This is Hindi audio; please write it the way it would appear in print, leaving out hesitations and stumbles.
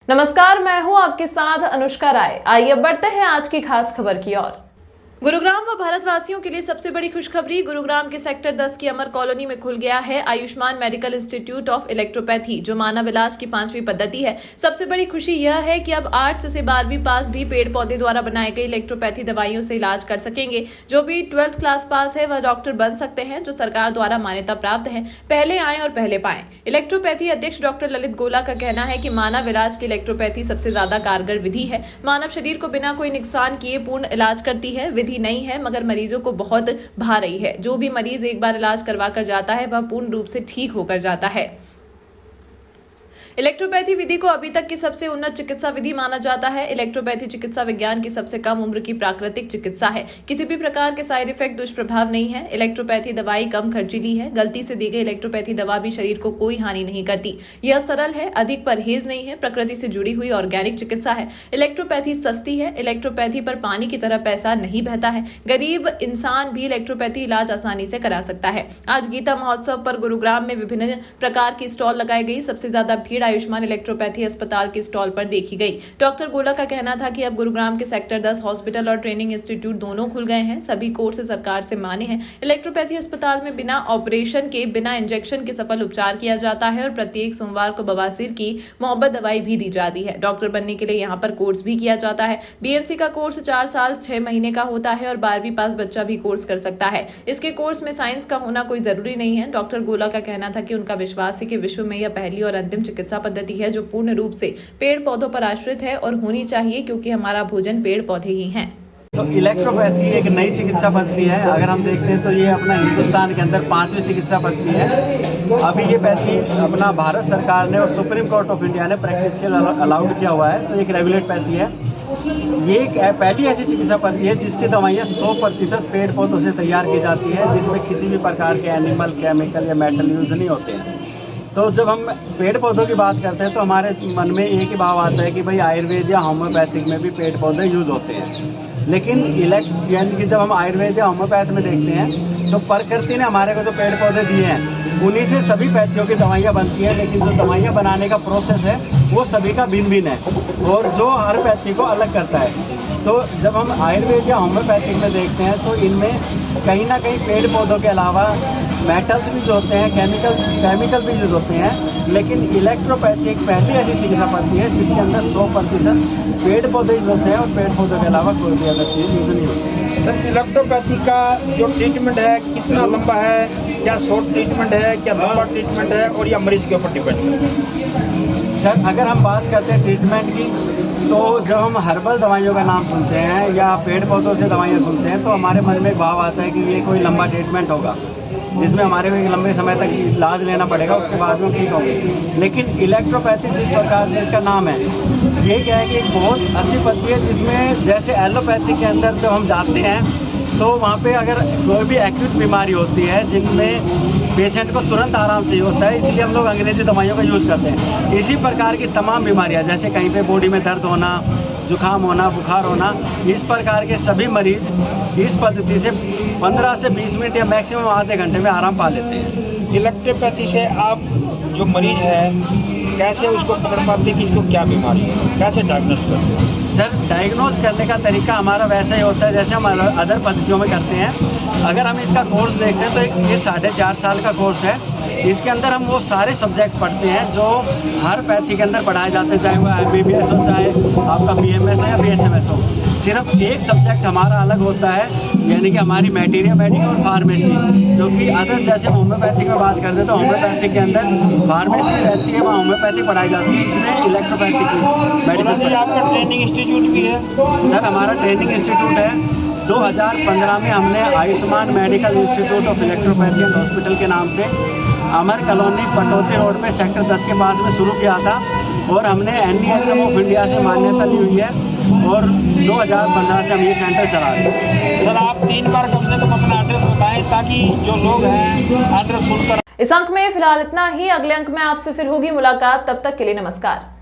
नमस्कार, मैं हूं आपके साथ अनुष्का राय। आइए बढ़ते हैं आज की खास खबर की ओर। गुरुग्राम व भारतवासियों के लिए सबसे बड़ी खुशखबरी। गुरुग्राम के सेक्टर 10 की अमर कॉलोनी में खुल गया है Ayushman medical institute of electropathy, जो मानव इलाज की 5वीं पद्धति है। सबसे बड़ी खुशी यह है कि अब 8 से 12वीं पास भी पेड़ पौधे द्वारा बनाए गए इलेक्ट्रोपैथी दवाइयों से इलाज कर सकेंगे। जो भी 12th क्लास पास है वह डॉक्टर बन सकते हैं, जो सरकार द्वारा मान्यता प्राप्त है। पहले आए और पहले पाएं। इलेक्ट्रोपैथी अध्यक्ष डॉक्टर ललित गोला का कहना है कि मानव इलाज की इलेक्ट्रोपैथी सबसे ज्यादा कारगर विधि है। मानव शरीर को बिना कोई नुकसान किए पूर्ण इलाज करती है। विधि नहीं है मगर मरीजों को बहुत भा रही है। जो भी मरीज एक बार इलाज करवा कर जाता है वह पूर्ण रूप से ठीक होकर जाता है। इलेक्ट्रोपैथी विधि को अभी तक की सबसे उन्नत चिकित्सा विधि माना जाता है। इलेक्ट्रोपैथी चिकित्सा विज्ञान की सबसे कम उम्र की प्राकृतिक चिकित्सा है। किसी भी प्रकार के साइड इफेक्ट, दुष्प्रभाव नहीं है। इलेक्ट्रोपैथी दवाई कम खर्चीली है। गलती से दी गई इलेक्ट्रोपैथी दवा भी शरीर को कोई हानि नहीं करती। यह सरल है, अधिक परहेज नहीं है, प्रकृति से जुड़ी हुई ऑर्गेनिक चिकित्सा है। इलेक्ट्रोपैथी सस्ती है। इलेक्ट्रोपैथी पर पानी की तरह पैसा नहीं बहता है। गरीब इंसान भी इलेक्ट्रोपैथी इलाज आसानी से करा सकता है। आज गीता महोत्सव पर गुरुग्राम में विभिन्न प्रकार की स्टॉल लगाई गई। सबसे ज्यादा भीड़ आयुष्मान इलेक्ट्रोपैथी अस्पताल के स्टॉल पर देखी गई। डॉक्टर गोला का कहना था कि अब गुरुग्राम के सेक्टर 10 हॉस्पिटल और ट्रेनिंग इंस्टीट्यूट दोनों खुल गए हैं। सभी कोर्स सरकार से मान्य हैं। इलेक्ट्रोपैथी अस्पताल में बिना ऑपरेशन के, बिना इंजेक्शन के सफल उपचार किया जाता है और प्रत्येक सोमवार को बवासीर की मोहब्बत दवाई भी दी जाती है। डॉक्टर बनने के लिए यहाँ पर कोर्स भी किया जाता है। बीएमसी का कोर्स 4 साल 6 महीने का होता है और 12वीं पास बच्चा भी कोर्स कर सकता है। इसके कोर्स में साइंस का होना कोई जरूरी नहीं है। डॉक्टर गोला का कहना था कि उनका विश्वास है कि विश्व में यह पहली और अंतिम चिकित्सा पद्धति है जो पूर्ण रूप से पेड़ पौधों पर आश्रित है और होनी चाहिए, क्योंकि हमारा भोजन पेड़ पौधे ही हैं। तो इलेक्ट्रोपैथी एक नई चिकित्सा पद्धति है। अगर हम देखते हैं तो ये अपना हिंदुस्तान के अंदर 5वीं चिकित्सा पद्धति है। अभी ये पैथी अपना भारत सरकार ने और सुप्रीम कोर्ट ऑफ इंडिया ने प्रैक्टिस के लिए अलाउड किया हुआ है, तो एक रेगुलेट पैथी है। ये एक पहली ऐसी चिकित्सा पद्धति है जिसकी दवाइयाँ 100% पेड़ पौधों से तैयार की जाती है, जिसमें किसी भी प्रकार के एनिमल, केमिकल या मेटल यूज नहीं होते हैं। तो जब हम पेड़ पौधों की बात करते हैं तो हमारे मन में एक ही भाव आता है कि भाई आयुर्वेद या होम्योपैथिक में भी पेड़ पौधे यूज होते हैं। लेकिन यानी कि जब हम आयुर्वेद या होम्योपैथ में देखते हैं तो प्रकृति ने हमारे को जो पेड़ पौधे दिए हैं उन्हीं से सभी पैथियों की दवाइयाँ बनती हैं, लेकिन जो दवाइयाँ बनाने का प्रोसेस है वो सभी का भिन्न भिन्न है और जो हर पैथी को अलग करता है। तो जब हम आयुर्वेद या होम्योपैथिक में देखते हैं तो इनमें कहीं ना कहीं पेड़ पौधों के अलावा मेटल्स भी जो होते हैं, केमिकल भी यूज होते हैं। लेकिन इलेक्ट्रोपैथी एक पहली ऐसी चिकित्सा पद्धति है जिसके अंदर 100% पेड़ पौधे यूज होते हैं और पेड़ पौधों के अलावा कोई भी अलग चीज़ यूज नहीं होती। सर, इलेक्ट्रोपैथी का जो ट्रीटमेंट है कितना लंबा है? क्या शॉर्ट ट्रीटमेंट है, क्या लंबा ट्रीटमेंट है, और या मरीज के ऊपर डिपेंड है? सर, अगर हम बात करते हैं ट्रीटमेंट की, तो जब हम हर्बल दवाइयों का नाम सुनते हैं या पेड़ पौधों से दवाइयाँ सुनते हैं तो हमारे मन में एक भाव आता है कि ये कोई लंबा ट्रीटमेंट होगा जिसमें हमारे को एक लंबे समय तक इलाज लेना पड़ेगा, उसके बाद में ठीक होंगे। लेकिन इलेक्ट्रोपैथी जिस प्रकार से इसका नाम है, ये क्या है कि एक बहुत अच्छी पद्धति है जिसमें जैसे एलोपैथी के अंदर जब हम जाते हैं तो वहाँ पे अगर कोई भी एक्यूट बीमारी होती है जिनमें पेशेंट को तुरंत आराम चाहिए होता है, इसलिए हम लोग अंग्रेजी दवाइयों का यूज़ करते हैं। इसी प्रकार की तमाम बीमारियाँ, जैसे कहीं पे बॉडी में दर्द होना, जुकाम होना, बुखार होना, इस प्रकार के सभी मरीज इस पद्धति से 15 से 20 मिनट या मैक्सिमम आधे घंटे में आराम पा लेते हैं। इलेक्ट्रोपैथी से आप जो मरीज है कैसे उसको पकड़ पाते कि इसको क्या बीमारी है, कैसे डायग्नोस करते हैं? सर, डायग्नोज करने का तरीका हमारा वैसा ही होता है जैसे हम अदर पद्धतियों में करते हैं। अगर हम इसका कोर्स देखते हैं तो ये 4.5 साल का कोर्स है। इसके अंदर हम वो सारे सब्जेक्ट पढ़ते हैं जो हर पैथी के अंदर पढ़ाए जाते हैं, चाहे वो MBBS हो, चाहे आपका BMS हो या BHMS हो। सिर्फ एक सब्जेक्ट हमारा अलग होता है, यानी कि हमारी मैटीरिया मेडिक और फार्मेसी, क्योंकि अदर जैसे होम्योपैथिक में बात करते हैं तो होम्योपैथिक के अंदर फार्मेसी रहती है, वहाँ होम्योपैथी पढ़ाई जाती है, इसमें इलेक्ट्रोपैथिक की मेडिसिन। आपका ट्रेनिंग इंस्टीट्यूट भी है? सर, हमारा ट्रेनिंग इंस्टीट्यूट है। 2015 में हमने Ayushman medical institute of electropathy and hospital के नाम से अमर कॉलोनी पटौती रोड पे सेक्टर 10 के पास में शुरू किया था और हमने NEHM ऑफ इंडिया से मान्यता ली हुई है और 2015 से हम ये सेंटर चला रहे हैं। सर, आप 3 बार कम से कम अपना एड्रेस बताएं ताकि जो लोग हैं एड्रेस सुनकर। इस अंक में फिलहाल इतना ही। अगले अंक में आपसे फिर होगी मुलाकात। तब तक के लिए नमस्कार।